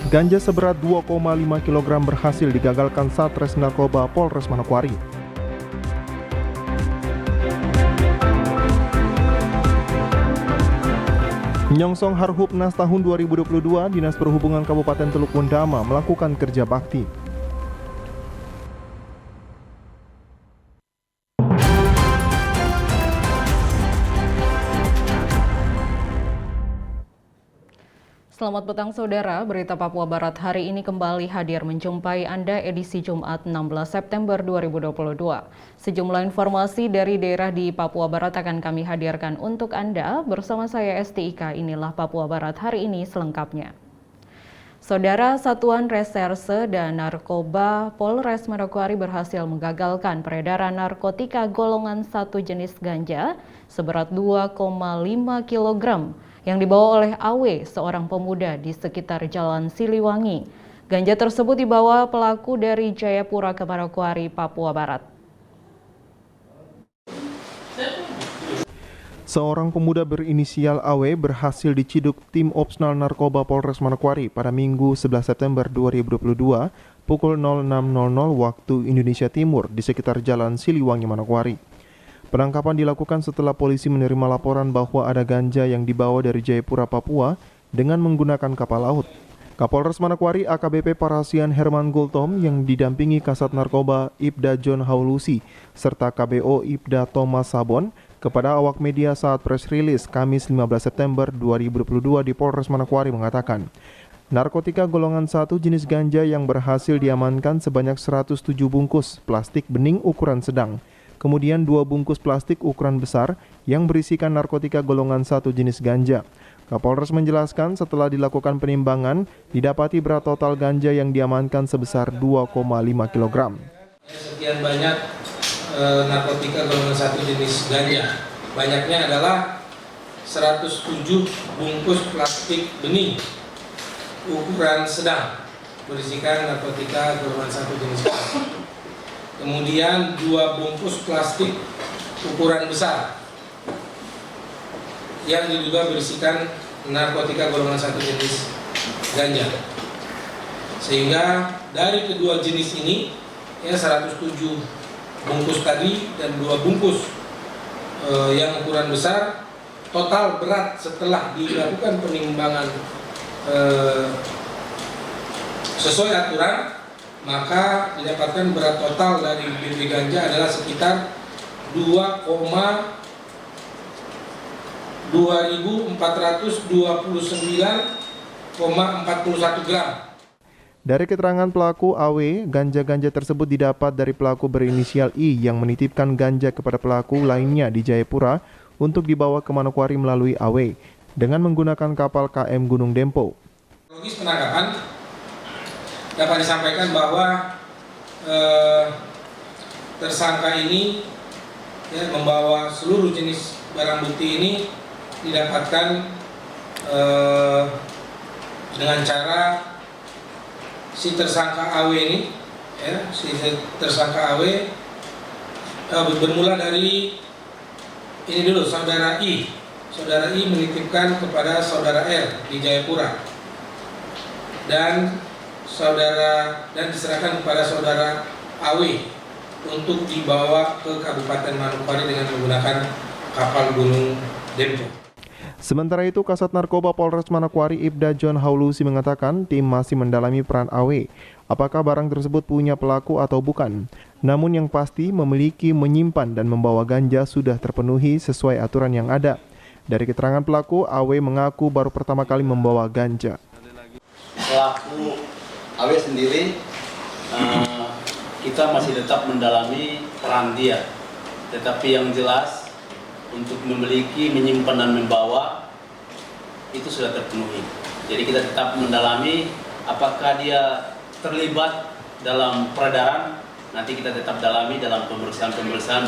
Ganja seberat 2,5 kg berhasil digagalkan Satres Narkoba Polres Manokwari. Menyongsong Harhubnas tahun 2022, Dinas Perhubungan Kabupaten Teluk Bondama melakukan kerja bakti. Selamat petang saudara, berita Papua Barat hari ini kembali hadir menjumpai Anda edisi Jumat 16 September 2022. Sejumlah informasi dari daerah di Papua Barat akan kami hadirkan untuk Anda bersama saya Esti Ika. Inilah Papua Barat hari ini selengkapnya. Saudara, Satuan Reserse dan Narkoba Polres Manokwari berhasil menggagalkan peredaran narkotika golongan 1 jenis ganja seberat 2,5 kg yang dibawa oleh AW, seorang pemuda di sekitar Jalan Siliwangi. Ganja tersebut dibawa pelaku dari Jayapura ke Manokwari, Papua Barat. Seorang pemuda berinisial AW berhasil diciduk tim Opsnal Narkoba Polres Manokwari pada Minggu 11 September 2022 pukul 06.00 waktu Indonesia Timur di sekitar Jalan Siliwangi, Manokwari. Penangkapan dilakukan setelah polisi menerima laporan bahwa ada ganja yang dibawa dari Jayapura, Papua dengan menggunakan kapal laut. Kapolres Manokwari AKBP Parasian Herman Gultom yang didampingi Kasat Narkoba Ibda John Haulusi serta KBO Ibda Thomas Sabon kepada awak media saat press release Kamis 15 September 2022 di Polres Manokwari mengatakan, narkotika golongan 1 jenis ganja yang berhasil diamankan sebanyak 107 bungkus plastik bening ukuran sedang. Kemudian 2 bungkus plastik ukuran besar yang berisikan narkotika golongan 1 jenis ganja. Kapolres menjelaskan setelah dilakukan penimbangan, didapati berat total ganja yang diamankan sebesar 2,5 kg. Sekian banyak narkotika golongan 1 jenis ganja. Banyaknya adalah 107 bungkus plastik bening ukuran sedang berisikan narkotika golongan 1 jenis ganja. Kemudian 2 bungkus plastik ukuran besar yang diduga berisikan narkotika golongan 1 jenis ganja. Sehingga dari kedua jenis ini, ya 107 bungkus tadi dan 2 bungkus yang ukuran besar, total berat setelah dilakukan penimbangan sesuai aturan, maka didapatkan berat total dari BB ganja adalah sekitar 2,2429,41 gram. Dari keterangan pelaku AW, ganja-ganja tersebut didapat dari pelaku berinisial I yang menitipkan ganja kepada pelaku lainnya di Jayapura untuk dibawa ke Manokwari melalui AW dengan menggunakan kapal KM Gunung Dempo. Logis penangkapan dapat disampaikan bahwa tersangka ini ya, membawa seluruh jenis barang bukti ini didapatkan dengan cara si tersangka AW ini, ya, si tersangka AW bermula dari ini dulu, saudara I. Saudara I menitipkan kepada saudara R di Jayapura dan diserahkan kepada saudara AW untuk dibawa ke Kabupaten Manokwari dengan menggunakan kapal Gunung Dempo. Sementara itu, Kasat Narkoba Polres Manokwari Ibda John Haulusi mengatakan tim masih mendalami peran AW. Apakah barang tersebut punya pelaku atau bukan? Namun yang pasti memiliki, menyimpan dan membawa ganja sudah terpenuhi sesuai aturan yang ada. Dari keterangan pelaku, AW mengaku baru pertama kali membawa ganja. Pelaku AW sendiri kita masih tetap mendalami peran dia, tetapi yang jelas untuk memiliki, menyimpan dan membawa itu sudah terpenuhi. Jadi kita tetap mendalami apakah dia terlibat dalam peredaran, nanti kita tetap dalami dalam pemeriksaan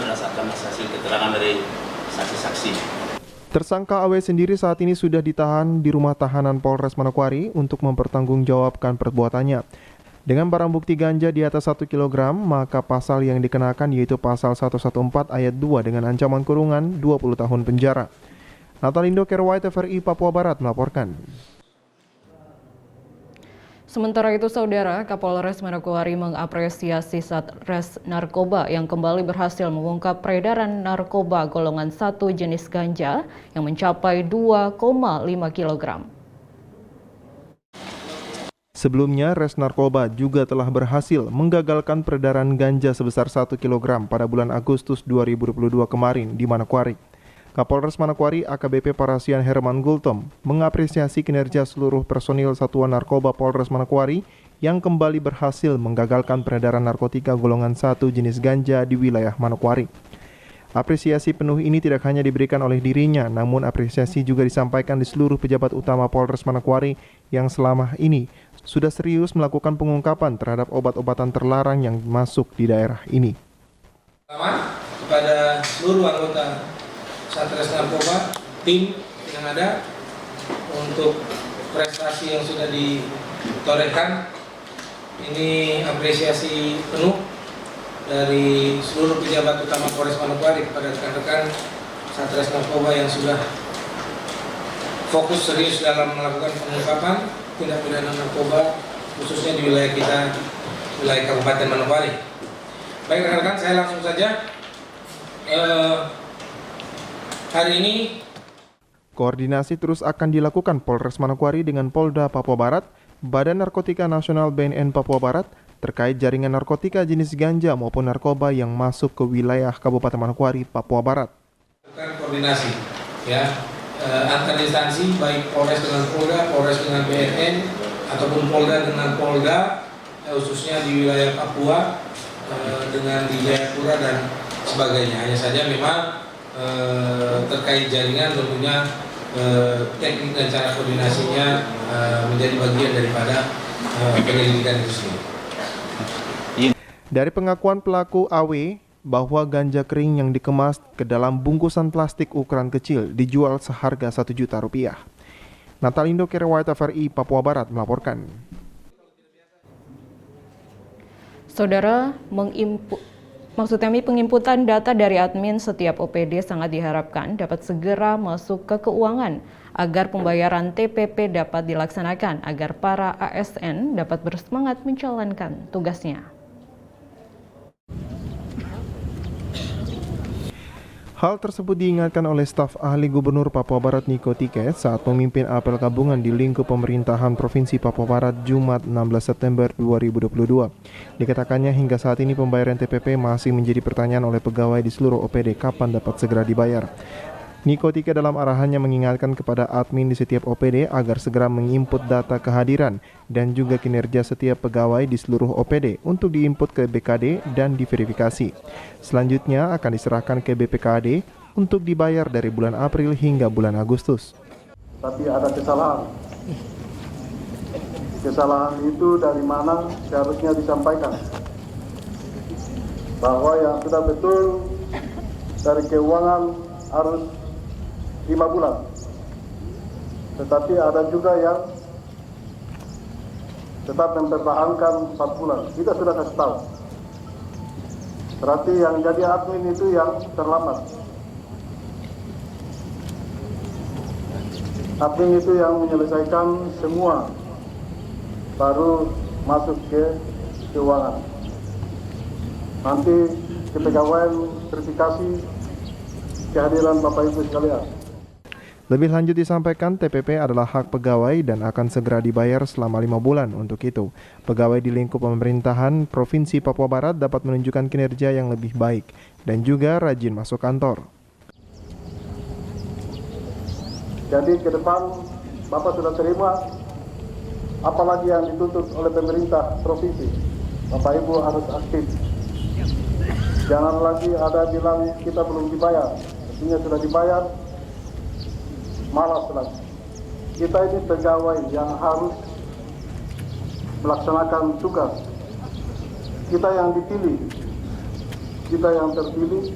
berdasarkan hasil keterangan dari saksi-saksi. Tersangka AW sendiri saat ini sudah ditahan di rumah tahanan Polres Manokwari untuk mempertanggungjawabkan perbuatannya. Dengan barang bukti ganja di atas 1 kg, maka pasal yang dikenakan yaitu pasal 114 ayat 2 dengan ancaman kurungan 20 tahun penjara. Natalindo Kerwai TVRI Papua Barat melaporkan. Sementara itu, Saudara, Kapolres Manokwari mengapresiasi Satres Narkoba yang kembali berhasil mengungkap peredaran narkoba golongan 1 jenis ganja yang mencapai 2,5 kg. Sebelumnya, Res Narkoba juga telah berhasil menggagalkan peredaran ganja sebesar 1 kg pada bulan Agustus 2022 kemarin di Manokwari. Kapolres Manokwari AKBP Parasian Herman Gultom mengapresiasi kinerja seluruh personil Satuan Narkoba Polres Manokwari yang kembali berhasil menggagalkan peredaran narkotika golongan 1 jenis ganja di wilayah Manokwari. Apresiasi penuh ini tidak hanya diberikan oleh dirinya, namun apresiasi juga disampaikan di seluruh pejabat utama Polres Manokwari yang selama ini sudah serius melakukan pengungkapan terhadap obat-obatan terlarang yang masuk di daerah ini. Pertama, kepada seluruh anggota Satres Narkoba, tim yang ada untuk prestasi yang sudah ditorehkan, ini apresiasi penuh dari seluruh pejabat utama Polres Manokwari kepada rekan-rekan Satres Narkoba yang sudah fokus serius dalam melakukan pengungkapan tindak pidana narkoba khususnya di wilayah kita, wilayah Kabupaten Manokwari. Baik rekan-rekan, saya langsung saja. Hari ini koordinasi terus akan dilakukan Polres Manokwari dengan Polda Papua Barat, Badan Narkotika Nasional BNN Papua Barat terkait jaringan narkotika jenis ganja maupun narkoba yang masuk ke wilayah Kabupaten Manokwari, Papua Barat. Lakukan koordinasi ya antar instansi baik Polres dengan Polda, Polres dengan BNN ataupun Polda dengan Polda khususnya di wilayah Papua dengan di Jayapura dan sebagainya. Hanya saja memang terkait jaringan tentunya teknik dan cara koordinasinya menjadi bagian daripada penyelidikan itu sendiri. Dari pengakuan pelaku AW bahwa ganja kering yang dikemas ke dalam bungkusan plastik ukuran kecil dijual seharga Rp1 juta. Natalindo Kerewait TVRI Papua Barat melaporkan. Saudara, pengimputan data dari admin setiap OPD sangat diharapkan dapat segera masuk ke keuangan agar pembayaran TPP dapat dilaksanakan agar para ASN dapat bersemangat menjalankan tugasnya. Hal tersebut diingatkan oleh staf ahli Gubernur Papua Barat Niko Tiket saat memimpin apel gabungan di lingkup pemerintahan Provinsi Papua Barat Jumat 16 September 2022. Dikatakannya hingga saat ini pembayaran TPP masih menjadi pertanyaan oleh pegawai di seluruh OPD kapan dapat segera dibayar. Niko Tiket dalam arahannya mengingatkan kepada admin di setiap OPD agar segera menginput data kehadiran dan juga kinerja setiap pegawai di seluruh OPD untuk diinput ke BKD dan diverifikasi. Selanjutnya akan diserahkan ke BPKD untuk dibayar dari bulan April hingga bulan Agustus. Tapi ada kesalahan. Kesalahan itu dari mana seharusnya disampaikan. Bahwa yang sudah betul dari keuangan harus 5 bulan. Tetapi ada juga yang tetap mempertahankan 4 bulan. Kita sudah kasih tahu. Berarti yang jadi admin itu yang terlambat. Admin itu yang menyelesaikan semua baru masuk ke keuangan. Nanti kepegawaian verifikasi kehadiran Bapak Ibu sekalian. Lebih lanjut disampaikan, TPP adalah hak pegawai dan akan segera dibayar selama 5 bulan. Untuk itu, pegawai di lingkup pemerintahan Provinsi Papua Barat dapat menunjukkan kinerja yang lebih baik dan juga rajin masuk kantor. Jadi ke depan Bapak sudah terima apalagi yang dituntut oleh pemerintah provinsi. Bapak Ibu harus aktif. Jangan lagi ada bilang kita belum dibayar. Artinya sudah dibayar, malas lagi. Kita ini pegawai yang harus melaksanakan tugas. Kita yang dipilih, kita yang terpilih.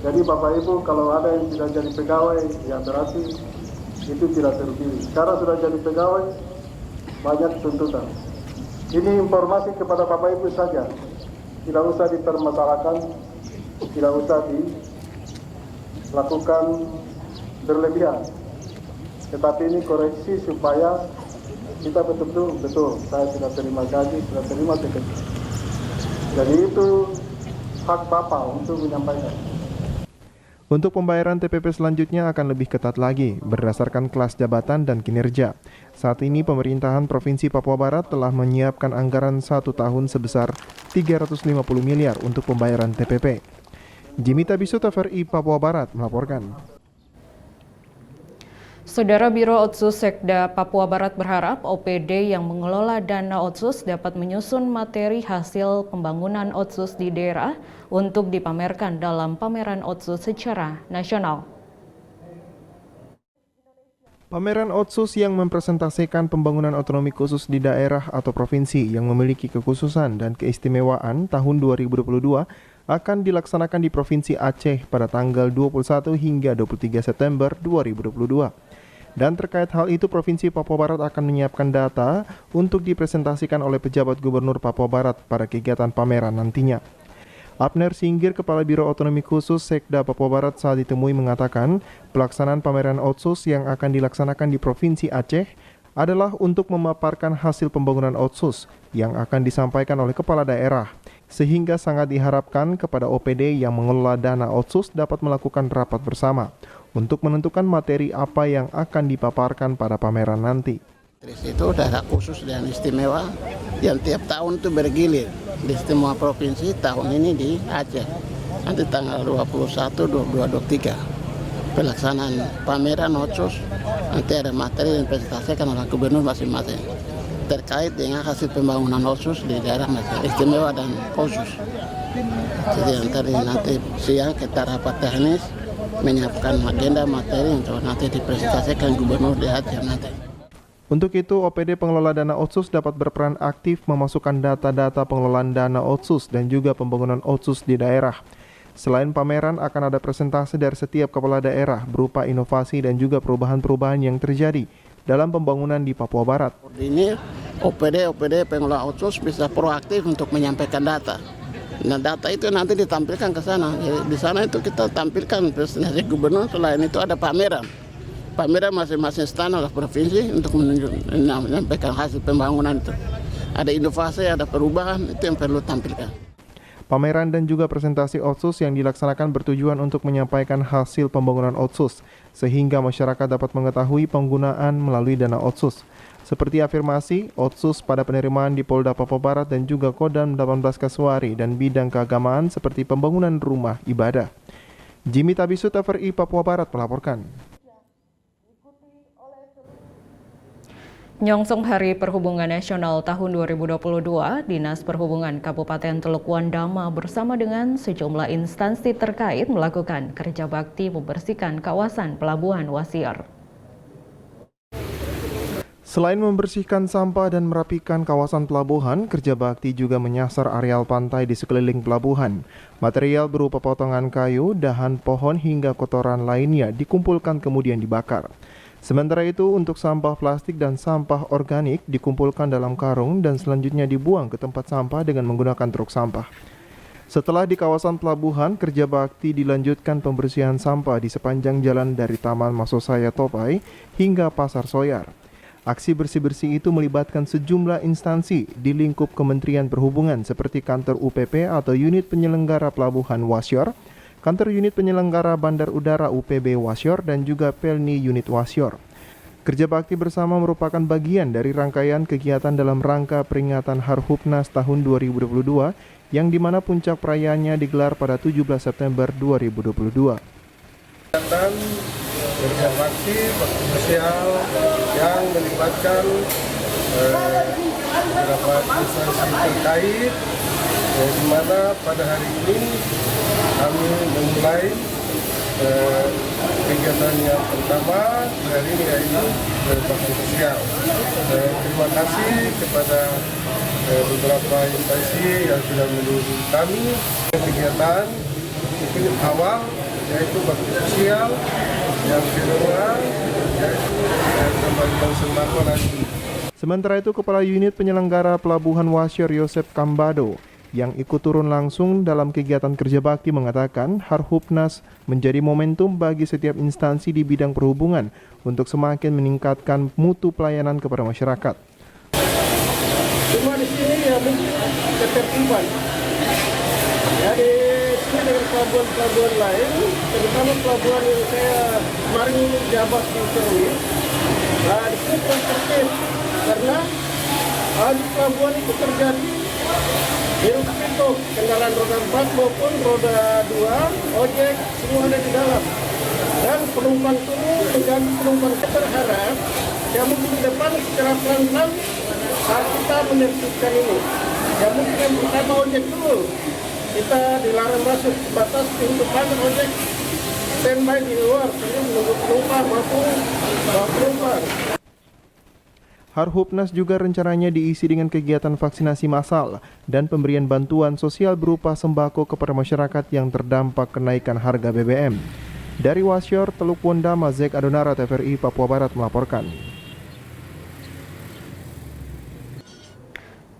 Jadi Bapak Ibu kalau ada yang tidak jadi pegawai, ya berarti itu tidak terpilih. Karena sudah jadi pegawai, banyak tuntutan. Ini informasi kepada Bapak Ibu saja. Tidak usah dipermasalahkan, tidak usah dilakukan berlebihan. Tetapi ini koreksi supaya kita betul, saya sudah terima gaji, sudah terima TPP. Jadi itu hak Bapak untuk menyampaikan. Untuk pembayaran TPP selanjutnya akan lebih ketat lagi berdasarkan kelas jabatan dan kinerja. Saat ini pemerintahan Provinsi Papua Barat telah menyiapkan anggaran 1 tahun sebesar 350 miliar untuk pembayaran TPP. Jimmy Tabisu, TVRI Papua Barat melaporkan. Saudara Biro Otsus Sekda Papua Barat berharap OPD yang mengelola dana Otsus dapat menyusun materi hasil pembangunan Otsus di daerah untuk dipamerkan dalam pameran Otsus secara nasional. Pameran Otsus yang mempresentasikan pembangunan otonomi khusus di daerah atau provinsi yang memiliki kekhususan dan keistimewaan tahun 2022 akan dilaksanakan di Provinsi Aceh pada tanggal 21 hingga 23 September 2022. Dan terkait hal itu, Provinsi Papua Barat akan menyiapkan data untuk dipresentasikan oleh pejabat Gubernur Papua Barat pada kegiatan pameran nantinya. Abner Singgir, Kepala Biro Otonomi Khusus Sekda Papua Barat saat ditemui mengatakan, pelaksanaan pameran Otsus yang akan dilaksanakan di Provinsi Aceh adalah untuk memaparkan hasil pembangunan Otsus yang akan disampaikan oleh kepala daerah, sehingga sangat diharapkan kepada OPD yang mengelola dana Otsus dapat melakukan rapat bersama untuk menentukan materi apa yang akan dipaparkan pada pameran nanti. Itu daerah khusus dan istimewa yang tiap tahun itu bergilir di semua provinsi. Tahun ini di Aceh, nanti tanggal 21, 22, 23 pelaksanaan pameran Otsus. Nanti ada materi yang dipresentasikan oleh gubernur masing-masing terkait dengan hasil pembangunan Otsus di daerah istimewa dan khusus. Jadi nanti siang kita rapat teknis menyiapkan agenda materi untuk nanti dipresentasikan gubernur di Aceh nanti. Untuk itu, OPD pengelola dana Otsus dapat berperan aktif memasukkan data-data pengelolaan dana Otsus dan juga pembangunan Otsus di daerah. Selain pameran, akan ada presentasi dari setiap kepala daerah berupa inovasi dan juga perubahan-perubahan yang terjadi dalam pembangunan di Papua Barat. Ini OPD pengelola Otsus bisa proaktif untuk menyampaikan data. Nah, data itu nanti ditampilkan ke sana. Jadi, di sana itu kita tampilkan presentasi gubernur. Selain itu ada pameran masing-masing stand oleh provinsi untuk menyampaikan hasil pembangunan itu. Ada inovasi, ada perubahan, itu yang perlu tampilkan. Pameran dan juga presentasi Otsus yang dilaksanakan bertujuan untuk menyampaikan hasil pembangunan Otsus, sehingga masyarakat dapat mengetahui penggunaan melalui dana Otsus. Seperti afirmasi Otsus pada penerimaan di Polda Papua Barat dan juga Kodam 18 Kasuari dan bidang keagamaan seperti pembangunan rumah ibadah. Jimmy Tabisu, TVRI Papua Barat melaporkan. Nyongsong Hari Perhubungan Nasional tahun 2022, Dinas Perhubungan Kabupaten Teluk Wandama bersama dengan sejumlah instansi terkait melakukan kerja bakti membersihkan kawasan Pelabuhan Wasior. Selain membersihkan sampah dan merapikan kawasan pelabuhan, kerja bakti juga menyasar areal pantai di sekeliling pelabuhan. Material berupa potongan kayu, dahan pohon hingga kotoran lainnya dikumpulkan kemudian dibakar. Sementara itu, untuk sampah plastik dan sampah organik dikumpulkan dalam karung dan selanjutnya dibuang ke tempat sampah dengan menggunakan truk sampah. Setelah di kawasan pelabuhan, kerja bakti dilanjutkan pembersihan sampah di sepanjang jalan dari Taman Masosaya Topai hingga Pasar Soyar. Aksi bersih-bersih itu melibatkan sejumlah instansi di lingkup Kementerian Perhubungan seperti Kantor UPP atau Unit Penyelenggara Pelabuhan Wasior, Kantor Unit Penyelenggara Bandar Udara UPB Wasior, dan juga Pelni Unit Wasior. Kerja bakti bersama merupakan bagian dari rangkaian kegiatan dalam rangka peringatan Harhubnas tahun 2022 yang dimana puncak perayaannya digelar pada 17 September 2022. Dan kerja bakti sosial yang melibatkan beberapa instansi terkait, di mana pada hari ini kami memulai kegiatan yang pertama hari ini, yaitu bakti sosial. Terima kasih kepada beberapa instansi yang sudah mendukung kami. Kegiatan ini awal yaitu bakti sosial, yang kedua yaitu pembagian sembako nanti. Sementara itu, Kepala Unit Penyelenggara Pelabuhan Wasior Yosep Kambado yang ikut turun langsung dalam kegiatan kerja bakti mengatakan Harhubnas menjadi momentum bagi setiap instansi di bidang perhubungan untuk semakin meningkatkan mutu pelayanan kepada masyarakat. mungkin ketertiban. Jadi ini dengan pelabuhan-pelabuhan lain, terutama pelabuhan yang saya kemarin jabat di Serui, nah itu kurang tertib karena di pelabuhan itu terjadi hiruk pikuk kendaraan roda 4 maupun roda 2, ojek semua ada di dalam. Dan penumpang turun mengganggu penumpang. Saya berharap ya mungkin di depan secara pelan-pelan kita menertibkan ini. Ya mungkin yang pertama ojek dulu. Kita dilarang masuk batas pintu pagar ojek standby di luar sambil menunggu penumpang maupun bawa penumpang. Harhubnas juga rencananya diisi dengan kegiatan vaksinasi massal dan pemberian bantuan sosial berupa sembako kepada masyarakat yang terdampak kenaikan harga BBM. Dari Wasior, Teluk Wonda, Mazek Adonara, TVRI Papua Barat melaporkan.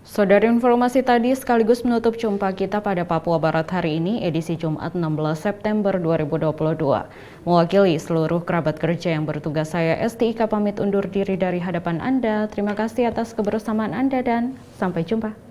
Saudara, informasi tadi sekaligus menutup jumpa kita pada Papua Barat hari ini, edisi Jumat 16 September 2022. Mewakili seluruh kerabat kerja yang bertugas, saya Esti Ika pamit undur diri dari hadapan Anda. Terima kasih atas kebersamaan Anda dan sampai jumpa.